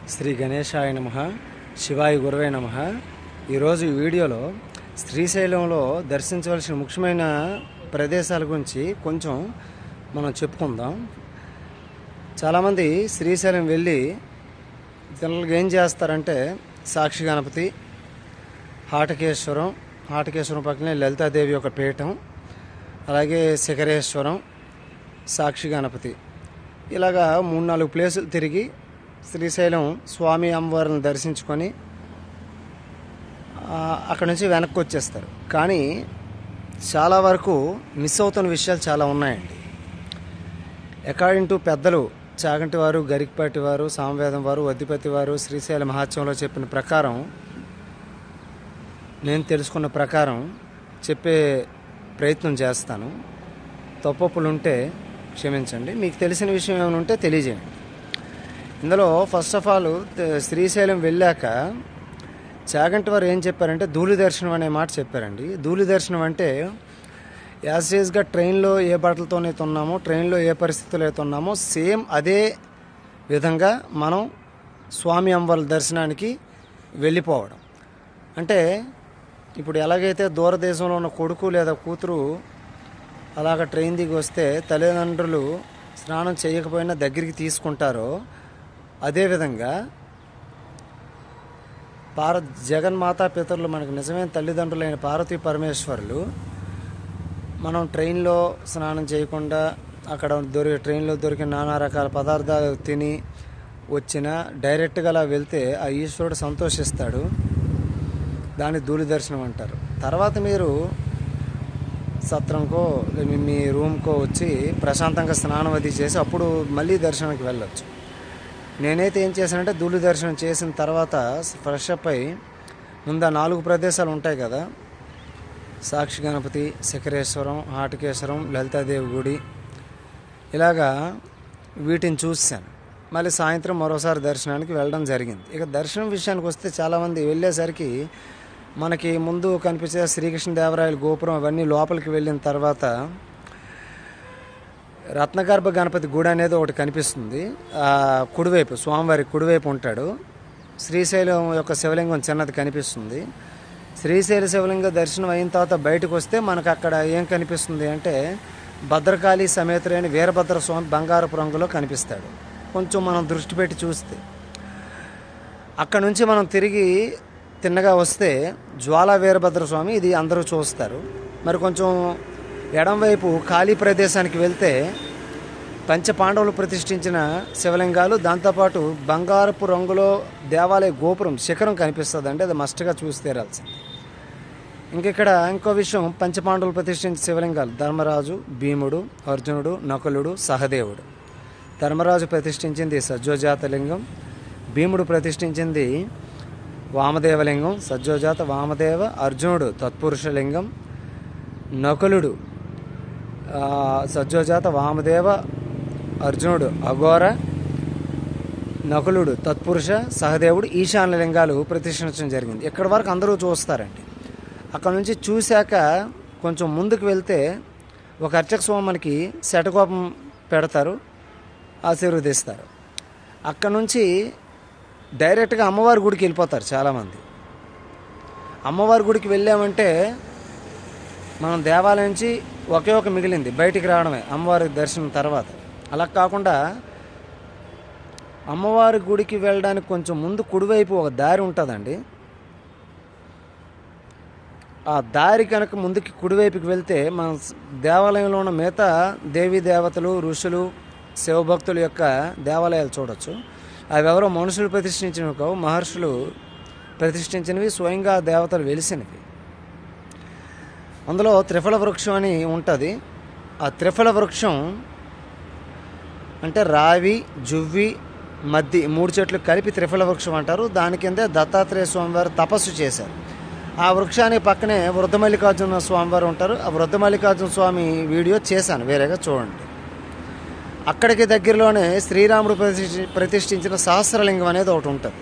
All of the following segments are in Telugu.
శ్రీ గణేశాయ నమః, శివాయ గురవే నమః. ఈరోజు ఈ వీడియోలో శ్రీశైలంలో దర్శించవలసిన ముఖ్యమైన ప్రదేశాల గురించి కొంచెం మనం చెప్పుకుందాం. చాలామంది శ్రీశైలం వెళ్ళి జనరల్గా ఏం చేస్తారంటే సాక్షి గణపతి, హాటకేశ్వరం పక్కనే లలితాదేవి యొక్క పీఠం, అలాగే శిఖరేశ్వరం, సాక్షి గణపతి, ఇలాగా 3-4 ప్లేసులు తిరిగి శ్రీశైలం స్వామి అమ్మవారిని దర్శించుకొని అక్కడ నుంచి వెనక్కి వచ్చేస్తారు. కానీ చాలా వరకు మిస్ అవుతున్న విషయాలు చాలా ఉన్నాయండి. అకార్డింగ్ టు పెద్దలు చాగంటి వారు, గరికపాటి వారు, సామవేదం వారు, వద్దిపతి వారు శ్రీశైల మహాత్మ్యంలో చెప్పిన ప్రకారం, నేను తెలుసుకున్న ప్రకారం చెప్పే ప్రయత్నం చేస్తాను. తప్పులు ఉంటే క్షమించండి. మీకు తెలిసిన విషయం ఏమైనా ఉంటే తెలియజేయండి. ఇందులో ఫస్ట్ ఆఫ్ ఆల్ శ్రీశైలం వెళ్ళాక చాగంటి వారు ఏం చెప్పారంటే ధూళి దర్శనం అనే మాట చెప్పారండి. ధూళి దర్శనం అంటే యాజ్గా ట్రైన్లో ఏ బట్టలతోనే ఉన్నామో, ట్రైన్లో ఏ పరిస్థితుల్లో అయితే ఉన్నామో సేమ్ అదే విధంగా మనం స్వామి అమ్మవారి దర్శనానికి వెళ్ళిపోవడం. అంటే ఇప్పుడు ఎలాగైతే దూరదేశంలో ఉన్న కొడుకు లేదా కూతురు అలాగ ట్రైన్ దిగి వస్తే తల్లిదండ్రులు స్నానం చేయకపోయినా దగ్గరికి తీసుకుంటారో, అదేవిధంగా జగన్మాతా పితరులు, మనకు నిజమైన తల్లిదండ్రులైన పార్వతీ పరమేశ్వరులు మనం ట్రైన్లో స్నానం చేయకుండా అక్కడ ట్రైన్లో దొరికిన నానా రకాల పదార్థాలు తిని వచ్చినా డైరెక్ట్గా అలా వెళ్తే ఆ ఈశ్వరుడు సంతోషిస్తాడు. దాన్ని ధూళి దర్శనం అంటారు. తర్వాత మీరు సత్రంకో మీ రూమ్కో వచ్చి ప్రశాంతంగా స్నానం అది చేసి అప్పుడు మళ్ళీ దర్శనానికి వెళ్ళొచ్చు. నేనైతే ఏం చేశానంటే ధూళి దర్శనం చేసిన తర్వాత ఫ్రెష్ అప్ అయి ముందు 4 ప్రదేశాలు ఉంటాయి కదా, సాక్షి గణపతి, శిఖరేశ్వరం, హాటకేశ్వరం, లలితాదేవి గుడి, ఇలాగా వీటిని చూశాను. మళ్ళీ సాయంత్రం మరోసారి దర్శనానికి వెళ్ళడం జరిగింది. ఇక దర్శనం విషయానికి వస్తే చాలామంది వెళ్ళేసరికి మనకి ముందు కనిపించే శ్రీకృష్ణదేవరాయల గోపురం అవన్నీ లోపలికి వెళ్ళిన తర్వాత రత్నగర్భ గణపతి గుడి అనేది ఒకటి కనిపిస్తుంది. కుడివైపు స్వామివారి కుడివైపు ఉంటాడు. శ్రీశైలం యొక్క శివలింగం చిన్నది కనిపిస్తుంది. శ్రీశైల శివలింగ దర్శనం అయిన తర్వాత బయటకు వస్తే మనకు అక్కడ ఏం కనిపిస్తుంది అంటే భద్రకాళి సమేతుడైన వీరభద్ర స్వామి బంగారపు రంగులో కనిపిస్తాడు. కొంచెం మనం దృష్టి పెట్టి చూస్తే అక్కడ నుంచి మనం తిరిగి తిన్నగా వస్తే జ్వాలా వీరభద్ర స్వామి, ఇది అందరూ చూస్తారు. మరి కొంచెం ఎడంవైపు ఖాళీ ప్రదేశానికి వెళ్తే పంచపాండవులు ప్రతిష్ఠించిన శివలింగాలు, దాంతోపాటు బంగారపు రంగులో దేవాలయ గోపురం శిఖరం కనిపిస్తుంది. అంటే అది మస్ట్గా చూసి తీరాల్సింది. ఇంకిక్కడ ఇంకో విషయం, పంచపాండవులు ప్రతిష్ఠించిన శివలింగాలు ధర్మరాజు, భీముడు, అర్జునుడు, నకులుడు, సహదేవుడు. ధర్మరాజు ప్రతిష్ఠించింది సజ్జోజాత లింగం, భీముడు ప్రతిష్ఠించింది వామదేవలింగం, సజ్జోజాత వామదేవ, అర్జునుడు తత్పురుష లింగం, నకులుడు సజ్జోజాత వామదేవ, అర్జునుడు అఘోర, నకులుడు తత్పురుష, సహదేవుడు ఈశాన్య లింగాలు ప్రతిష్ఠించడం జరిగింది. ఇక్కడ వరకు అందరూ చూస్తారండి. అక్కడ నుంచి చూశాక కొంచెం ముందుకు వెళ్తే ఒక అర్చక స్వామి మనకి శటకోపం పెడతారు, ఆశీర్వదిస్తారు. అక్కడ నుంచి డైరెక్ట్గా అమ్మవారి గుడికి వెళ్ళిపోతారు చాలామంది. అమ్మవారి గుడికి వెళ్ళామంటే మనం దేవాలయం నుంచి ఒకే ఒక మిగిలింది, బయటికి రావడమే అమ్మవారి దర్శనం తర్వాత. అలా కాకుండా అమ్మవారి గుడికి వెళ్ళడానికి కొంచెం ముందు కుడివైపు ఒక దారి ఉంటుందండి. ఆ దారి కనుక ముందుకి కుడివైపుకి వెళ్తే మన దేవాలయంలో ఉన్న మిగతా దేవీ దేవతలు, ఋషులు, శివభక్తుల యొక్క దేవాలయాలు చూడొచ్చు. అవి ఎవరో మనుషులు ప్రతిష్ఠించినవి కావు, మహర్షులు ప్రతిష్ఠించినవి, స్వయంగా దేవతలు వెలిసినవి. అందులో త్రిఫల వృక్షం అని ఉంటుంది. ఆ త్రిఫల వృక్షం అంటే రావి, జువ్వి, మద్ది 3 చెట్లు కలిపి త్రిఫల వృక్షం అంటారు. దాని కిందే దత్తాత్రేయ స్వామివారు తపస్సు చేశారు. ఆ వృక్షానికి పక్కనే వృద్ధమల్లికార్జున స్వామివారు ఉంటారు. ఆ వృద్ధమల్లికార్జున స్వామి వీడియో చేశాను, వేరేగా చూడండి. అక్కడికి దగ్గరలోనే శ్రీరాముడు ప్రతిష్ఠించిన సహస్రలింగం అనేది ఒకటి ఉంటుంది.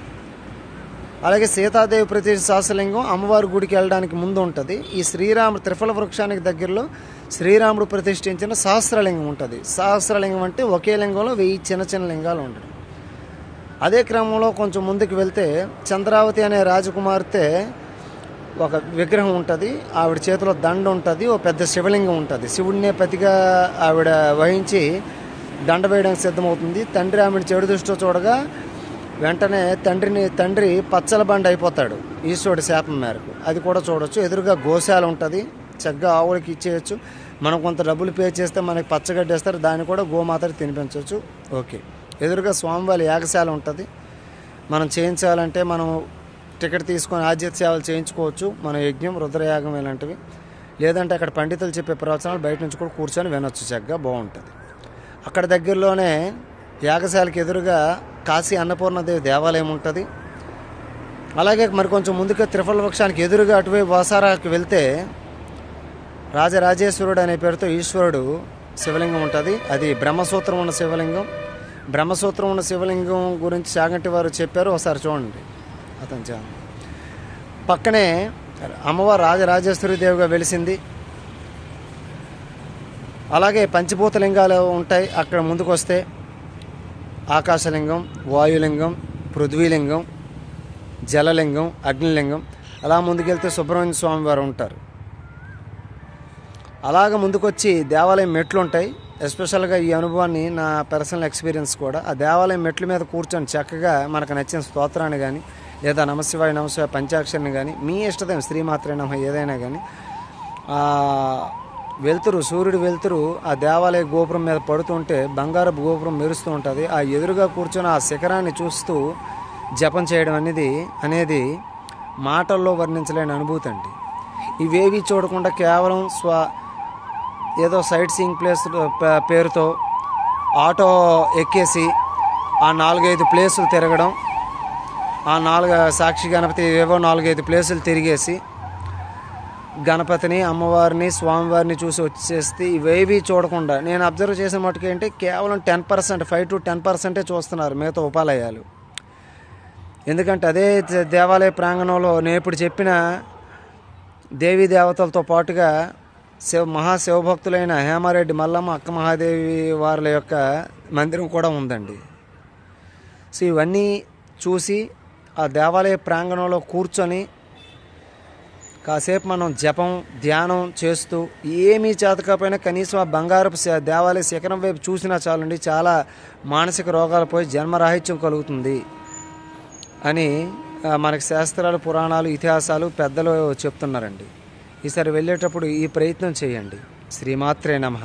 అలాగే సీతాదేవి ప్రతిష్ఠించిన సహస్రలింగం అమ్మవారి గుడికి వెళ్ళడానికి ముందు ఉంటుంది. ఈ శ్రీరాముడు త్రిఫల వృక్షానికి దగ్గరలో శ్రీరాముడు ప్రతిష్ఠించిన సహస్రలింగం ఉంటుంది. సహస్రలింగం అంటే ఒకే లింగంలో 1000 చిన్న చిన్న లింగాలు ఉండడం. అదే క్రమంలో కొంచెం ముందుకు వెళ్తే చంద్రావతి అనే రాజకుమార్తె ఒక విగ్రహం ఉంటుంది, ఆవిడ చేతిలో దండ ఉంటుంది, ఓ పెద్ద శివలింగం ఉంటుంది. శివుడినే పతిగా ఆవిడ వహించి దండ వేయడానికి సిద్ధమవుతుంది. తండ్రి ఆమెను చెడు దృష్టితో చూడగా వెంటనే తండ్రి పచ్చల బండి అయిపోతాడు ఈశ్వరుడి శాపం మేరకు. అది కూడా చూడొచ్చు. ఎదురుగా గోశాల ఉంటుంది, చక్కగా ఆవులకి ఇచ్చేయచ్చు. మనం కొంత డబ్బులు పే చేస్తే మనకి పచ్చగడ్డేస్తారు, దాన్ని కూడా గోమాతకి తినిపించవచ్చు. ఓకే. ఎదురుగా స్వామివారి యాగశాల ఉంటుంది. మనం చేయించాలంటే మనం టికెట్ తీసుకొని ఆధ్యాత్మిక సేవలు చేయించుకోవచ్చు. మన యజ్ఞం, రుద్రయాగం ఇలాంటివి. లేదంటే అక్కడ పండితులు చెప్పే ప్రవచనాలు బయట నుంచి కూడా కూర్చొని వినొచ్చు, చక్కగా బాగుంటుంది. అక్కడ దగ్గరలోనే యాగశాలకి ఎదురుగా కాశీ అన్నపూర్ణదేవి దేవాలయం ఉంటుంది. అలాగే మరి కొంచెం ముందుగా త్రిఫల వృక్షానికి ఎదురుగా అటువైపు వాసారాకి వెళ్తే రాజరాజేశ్వరుడు అనే పేరుతో ఈశ్వరుడు శివలింగం ఉంటుంది. అది బ్రహ్మసూత్రం ఉన్న శివలింగం. బ్రహ్మసూత్రం ఉన్న శివలింగం గురించి చాగంటి వారు చెప్పారు, ఒకసారి చూడండి. అతను పక్కనే అమ్మవారు రాజరాజేశ్వరి దేవిగా వెలిసింది. అలాగే పంచభూతలింగాలు ఉంటాయి. అక్కడ ముందుకు వస్తే ఆకాశలింగం, వాయులింగం, పృథ్వీలింగం, జలలింగం, అగ్నిలింగం. అలా ముందుకెళ్తే సుబ్రహ్మణ్య స్వామి వారు ఉంటారు. అలాగ ముందుకొచ్చి దేవాలయం మెట్లు ఉంటాయి. ఎస్పెషల్గా ఈ అనుభవాన్ని నా పర్సనల్ ఎక్స్పీరియన్స్ కూడా, ఆ దేవాలయం మెట్ల మీద కూర్చొని చక్కగా మనకు నచ్చిన స్తోత్రాన్ని కానీ లేదా నమశివాయ నమశివాయ పంచాక్షరిని కానీ మీ ఇష్టదైన శ్రీమాత్రే నమః ఏదైనా కానీ వెలుతురు, సూర్యుడు వెలుతురు ఆ దేవాలయ గోపురం మీద పడుతుంటే బంగారపు గోపురం మెరుస్తూ ఉంటుంది. ఆ ఎదురుగా కూర్చొని ఆ శిఖరాన్ని చూస్తూ జపం చేయడం అనేది మాటల్లో వర్ణించలేని అనుభూతి అండి. ఇవేవి చూడకుండా కేవలం ఏదో సైట్ సీయింగ్ ప్లేస్ పేరుతో ఆటో ఎక్కేసి ఆ 4-5 ప్లేసులు తిరగడం, ఆ సాక్షి గణపతి ఏవో 4-5 ప్లేసులు తిరిగేసి గణపతిని, అమ్మవారిని, స్వామివారిని చూసి వచ్చేస్తే ఇవేవి చూడకుండా నేను అబ్జర్వ్ చేసిన మటుకు ఏంటి, కేవలం 10%, 5 to 10% చూస్తున్నారు మిగతా ఉపాలయాలు. ఎందుకంటే అదే దేవాలయ ప్రాంగణంలో నేను ఇప్పుడు చెప్పిన దేవీ దేవతలతో పాటుగా మహాశివభక్తులైన హేమారెడ్డి మల్లమ్మ, అక్క మహాదేవి వారి యొక్క మందిరం కూడా ఉందండి. సో ఇవన్నీ చూసి ఆ దేవాలయ ప్రాంగణంలో కూర్చొని కాసేపు మనం జపం, ధ్యానం చేస్తూ ఏమీ చేతకపోయినా కనీసం ఆ బంగారపు దేవాలయ శిఖరం వైపు చూసినా చాలండి, చాలా మానసిక రోగాలు పోయి జన్మరాహిత్యం కలుగుతుంది అని మనకి శాస్త్రాలు, పురాణాలు, ఇతిహాసాలు పెద్దలు చెప్తున్నారండి. ఈసారి వెళ్ళేటప్పుడు ఈ ప్రయత్నం చేయండి. శ్రీమాత్రే నమః.